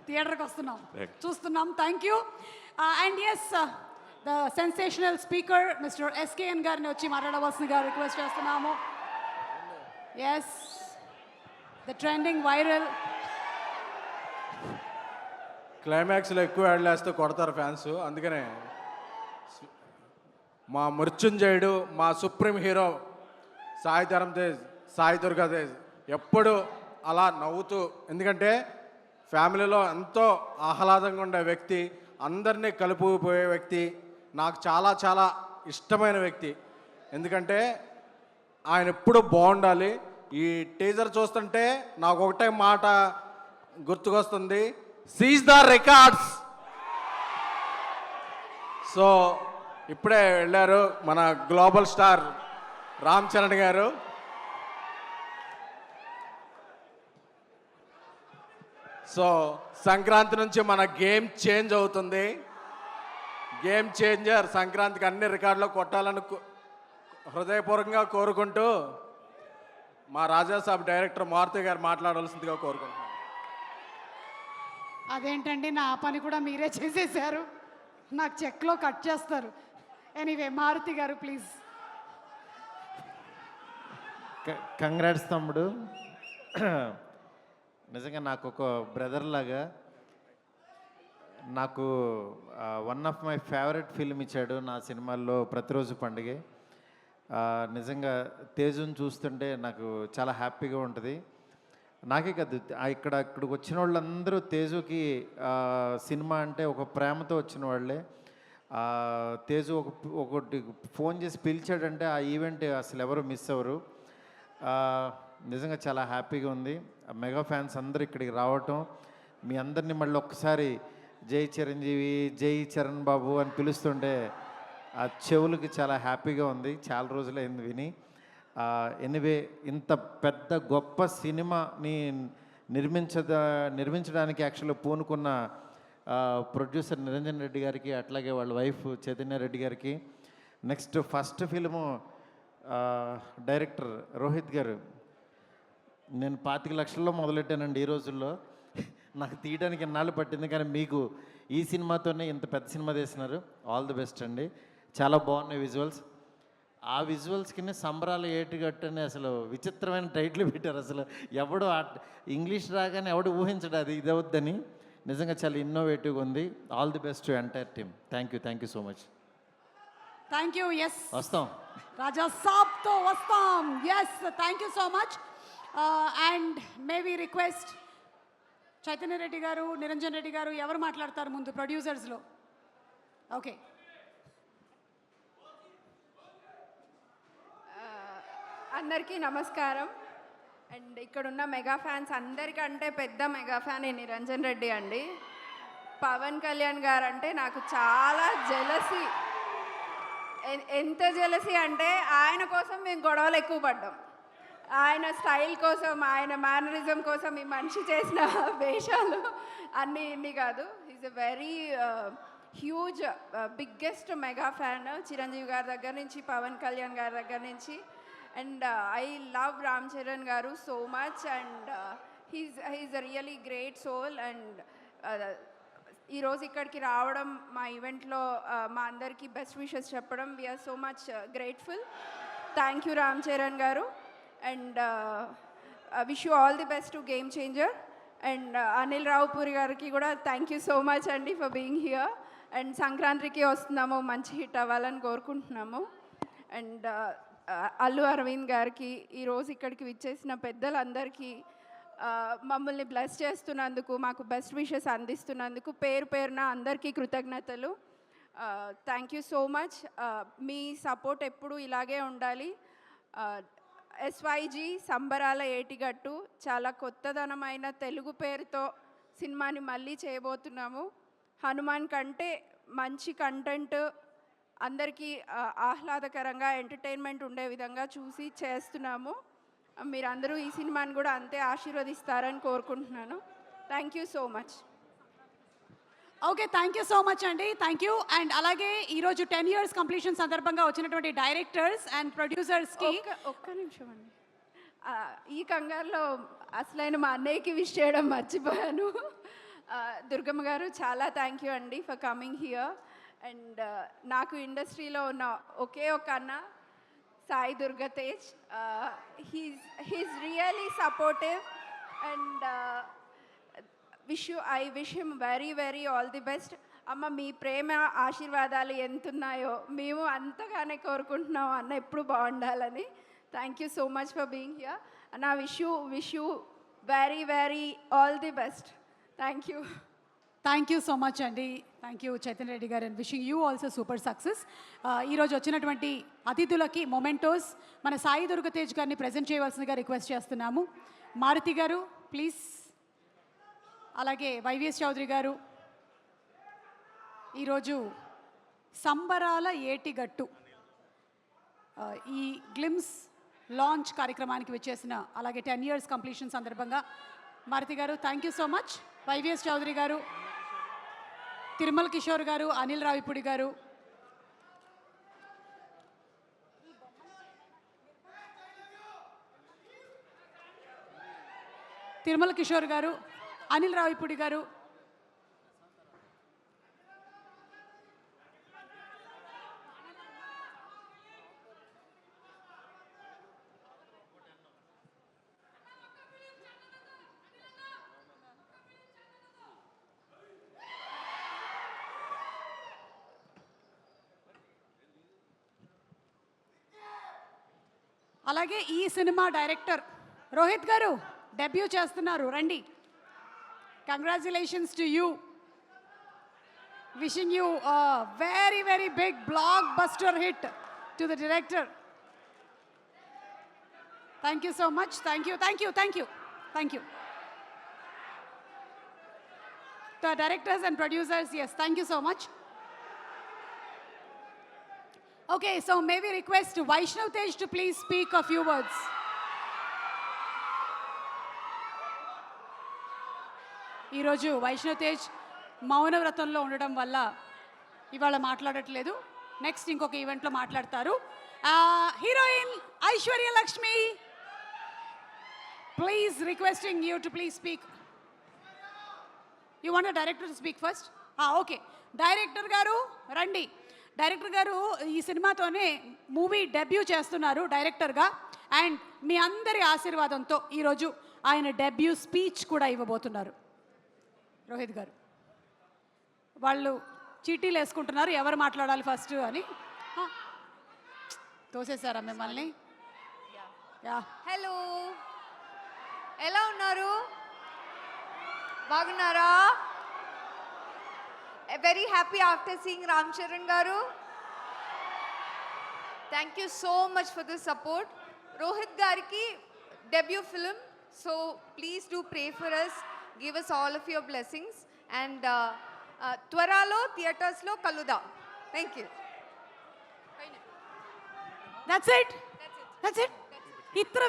థియేటర్కి వస్తున్నాం, చూస్తున్నాం. Thank you. And yes, the sensational speaker mister SKN గారిని వచ్చి మాట్లాడవలసిందిగా రిక్వెస్ట్ చేస్తున్నాము. Yes, the trending viral. క్లైమాక్స్లో ఎక్కువ యాడ్లేస్తే కొడతారు ఫ్యాన్స్, అందుకనే మా మృత్యుంజయుడు, మా సుప్రీం హీరో సాయి ధరమ్ తేజ్, సాయి దుర్గా తేజ్ ఎప్పుడు అలా నవ్వుతూ, ఎందుకంటే ఫ్యామిలీలో ఎంతో ఆహ్లాదంగా ఉండే వ్యక్తి, అందరినీ కలుపుకుపోయే వ్యక్తి, నాకు చాలా చాలా ఇష్టమైన వ్యక్తి. ఎందుకంటే ఆయన ఎప్పుడు బాగుండాలి. ఈ టీజర్ చూస్తుంటే నాకు ఒకటే మాట గుర్తుకొస్తుంది, సీజ్ ద రికార్డ్స్. సో ఇప్పుడే వెళ్ళారు మన గ్లోబల్ స్టార్ రామ్ చరణ్ గారు. సో సంక్రాంతి నుంచి మన గేమ్ చేంజ్ అవుతుంది. గేమ్ చేంజర్ సంక్రాంతికి అన్ని రికార్డులు కొట్టాలని హృదయపూర్వకంగా కోరుకుంటూ మా రాజాసాబ్ డైరెక్టర్ మారుతి గారు మాట్లాడాల్సిందిగా కోరుకుంటున్నాను. అదేంటండి, నా పని కూడా మీరే చేసేసారు, నాకు చెక్లో కట్ చేస్తారు. ఎనీవే, మారుతి గారు ప్లీజ్. కంగ్రాట్స్ తమ్ముడు. నిజంగా నాకు ఒక బ్రదర్ లాగా, నాకు one of my favourite film ఇచ్చాడు నా సినిమాల్లో ప్రతిరోజు పండుగ. నిజంగా తేజుని చూస్తుంటే నాకు చాలా హ్యాపీగా ఉంటుంది. నాకే కాదు, ఇక్కడికి వచ్చిన వాళ్ళందరూ తేజుకి సినిమా అంటే ఒక ప్రేమతో వచ్చిన వాళ్ళే. తేజు ఒకటి ఫోన్ చేసి పిలిచాడంటే ఆ ఈవెంట్ అసలు ఎవరు మిస్ అవ్వరు. నిజంగా చాలా హ్యాపీగా ఉంది. మెగా ఫ్యాన్స్ అందరూ ఇక్కడికి రావటం, మీ అందరినీ మళ్ళీ ఒక్కసారి జై చిరంజీవి, జై చరణ్ బాబు అని పిలుస్తుంటే ఆ చెవులకి చాలా హ్యాపీగా ఉంది. చాలా రోజులైంది విని. ఎనివే, ఇంత పెద్ద గొప్ప సినిమాని నిర్మించడానికి యాక్చువల్గా పూనుకున్న ప్రొడ్యూసర్ నిరంజన్ రెడ్డి గారికి, అట్లాగే వాళ్ళ వైఫ్ చైతన్య రెడ్డి గారికి, next first film director Rohit గారు. నేను 25 లక్షల్లో మొదలెట్టానండి ఈ రోజుల్లో. నాకు తీయడానికి ఎన్నాళ్ళు పట్టింది, కానీ మీకు ఈ సినిమాతోనే ఇంత పెద్ద సినిమా తీసినారు. ఆల్ ది బెస్ట్ అండి. చాలా బాగున్నాయి విజువల్స్. ఆ విజువల్స్కి సంబరాల ఏటుగట్టు అని అసలు విచిత్రమైన టైటిల్ పెట్టారు. అసలు ఎవడు ఇంగ్లీష్ రాగానే ఎవడు ఊహించడు అది ఇదవుద్దని. నిజంగా చాలా ఇన్నోవేటివ్గా ఉంది. All the best to entire team. Thank you so much. Thank you. Yes, వస్తాం, రాజా సాబ్తో వస్తాం. Yes, thank you so much. And may we request Chaitanya Reddy గారు, నిరంజన్ రెడ్డి గారు, ఎవరు మాట్లాడతారు ముందు ప్రొడ్యూసర్స్లో? ఓకే. అందరికీ నమస్కారం. అండ్ ఇక్కడున్న మెగా ఫ్యాన్స్ అందరికంటే పెద్ద మెగా ఫ్యాన్ ఈ నిరంజన్ రెడ్డి అండి. పవన్ కళ్యాణ్ గారు అంటే నాకు చాలా జెలసీ. ఎంత జెలసీ అంటే ఆయన కోసం మేము గొడవలు ఎక్కువ పడ్డాం. ఆయన స్టైల్ కోసం, ఆయన మేనరిజం కోసం ఈ మనిషి చేసిన వేషాలు అన్నీ ఇన్ని కాదు. Is a very huge biggest mega fan Chiranjeevi గారి దగ్గర నుంచి, పవన్ కళ్యాణ్ గారి దగ్గర నుంచి. And I love Ram Charan గారు so much. And he's a really great soul. And ఈరోజు ఇక్కడికి రావడం, మా ఈవెంట్లో మా అందరికీ బెస్ట్ విషెస్ చెప్పడం, we're so much grateful. Thank you Ram Charan గారు. And wish you all the best to game changer. And Anil Ravipudi గారికి కూడా థ్యాంక్ యూ సో మచ్ అండి ఫర్ బీయింగ్ హియర్. అండ్ సంక్రాంతికి వస్తున్నాము, మంచి హిట్ అవ్వాలని కోరుకుంటున్నాము. అండ్ అల్లు అరవింద్ గారికి, ఈరోజు ఇక్కడికి విచ్చేసిన పెద్దలందరికీ, మమ్మల్ని బ్లెస్ చేస్తున్నందుకు, మాకు బెస్ట్ విషెస్ అందిస్తున్నందుకు పేరు పేరున అందరికీ కృతజ్ఞతలు. Thank you so much. Me support ఎప్పుడు ఇలాగే ఉండాలి. ఎస్వైజీ సంబరాల ఏటిగట్టు చాలా కొత్తదనమైన తెలుగు పేరుతో సినిమాని మళ్ళీ చేయబోతున్నాము. హనుమాన్ కంటే మంచి కంటెంట్, అందరికీ ఆహ్లాదకరంగా ఎంటర్టైన్మెంట్ ఉండే విధంగా చూసి చేస్తున్నాము. మీరందరూ ఈ సినిమాని కూడా అంతే ఆశీర్వదిస్తారని కోరుకుంటున్నాను. Thank you so much. Okay, thank you so much అండి. Thank you. అండ్ అలాగే ఈరోజు 10 years కంప్లీషన్ సందర్భంగా వచ్చినటువంటి డైరెక్టర్స్ అండ్ ప్రొడ్యూసర్స్కి ఒక్క నిమిషం అండి. ఈ కంగారులో అసలైన మా అన్నయ్యకి విష్ చేయడం మర్చిపోయాను. దుర్గమ్మ గారు చాలా థ్యాంక్ యూ అండి ఫర్ కమింగ్ హియర్. అండ్ నాకు ఇండస్ట్రీలో ఉన్న ఒకే ఒక అన్న Sai Durgatej. He's really supportive and I wish him very very all the best. అమ్మ, మీ ప్రేమ ఆశీర్వాదాలు ఎంతున్నాయో మేము అంతగానే కోరుకుంటున్నాం అన్న ఎప్పుడు బాగుండాలని. Thank you so much for being here అన్న. Wish you very very all the best. Thank you. Thank you so much అండి. Thank you Chaitanya Reddy గారు and wishing you also super success. ఈరోజు వచ్చినటువంటి అతిథులకి మొమెంటోస్ మన సాయి దుర్గతేజ్ గారిని ప్రజెంట్ చేయవలసిందిగా రిక్వెస్ట్ చేస్తున్నాము. మారుతి గారు ప్లీజ్, అలాగే వైవిఎస్ చౌదరి గారు. ఈరోజు సంబరాల ఏటిగట్టు ఈ గ్లిమ్స్ లాంచ్ కార్యక్రమానికి వచ్చేసిన, అలాగే 10 years కంప్లీషన్ సందర్భంగా మారుతి గారు thank you so much. YVS Chowdary గారు, తిరుమల కిషోర్ గారు, అనిల్ రావిపూడి గారు, తిరుమల కిషోర్ గారు, అనిల్ రావిపూడి గారు, అలాగే ఈ సినిమా డైరెక్టర్ రోహిత్ గారు డెబ్యూ చేస్తున్నారు, రండి. Congratulations to you. Wishing you very very big blockbuster hit to the director. Thank you so much. Thank you, thank you, thank you, thank you. The directors and producers, yes, thank you so much. Okay, so may we request Vaishnav Tej to please speak a few words. ఈరోజు వైష్ణవ్ తేజ్ మౌనవ్రతంలో ఉండడం వల్ల ఇవాళ మాట్లాడట్లేదు. Next ఇంకొక ఈవెంట్లో మాట్లాడతారు. Heroine Aishwarya Lakshmi, please requesting you to please speak. You want director to speak first? Okay, director గారు రండి. డైరెక్టర్ గారు ఈ సినిమాతోనే మూవీ డెబ్యూ చేస్తున్నారు డైరెక్టర్గా. అండ్ మీ అందరి ఆశీర్వాదంతో ఈరోజు ఆయన డెబ్యూ స్పీచ్ కూడా ఇవ్వబోతున్నారు. రోహిత్ గారు వాళ్ళు చీటీలు వేసుకుంటున్నారు ఎవరు మాట్లాడాలి ఫస్ట్ అని. తోసేసారా మిమ్మల్ని? యా, హలో, ఎలా ఉన్నారు? బాగున్నారా? Very happy after seeing Ram Charan గారు. Thank you so much for this support. Rohit గారికి debut film, so please do pray for us, give us all of your blessings and త్వరలో థియేటర్స్లో కలుద్దాం. Thank you. That's it. ఇത്ര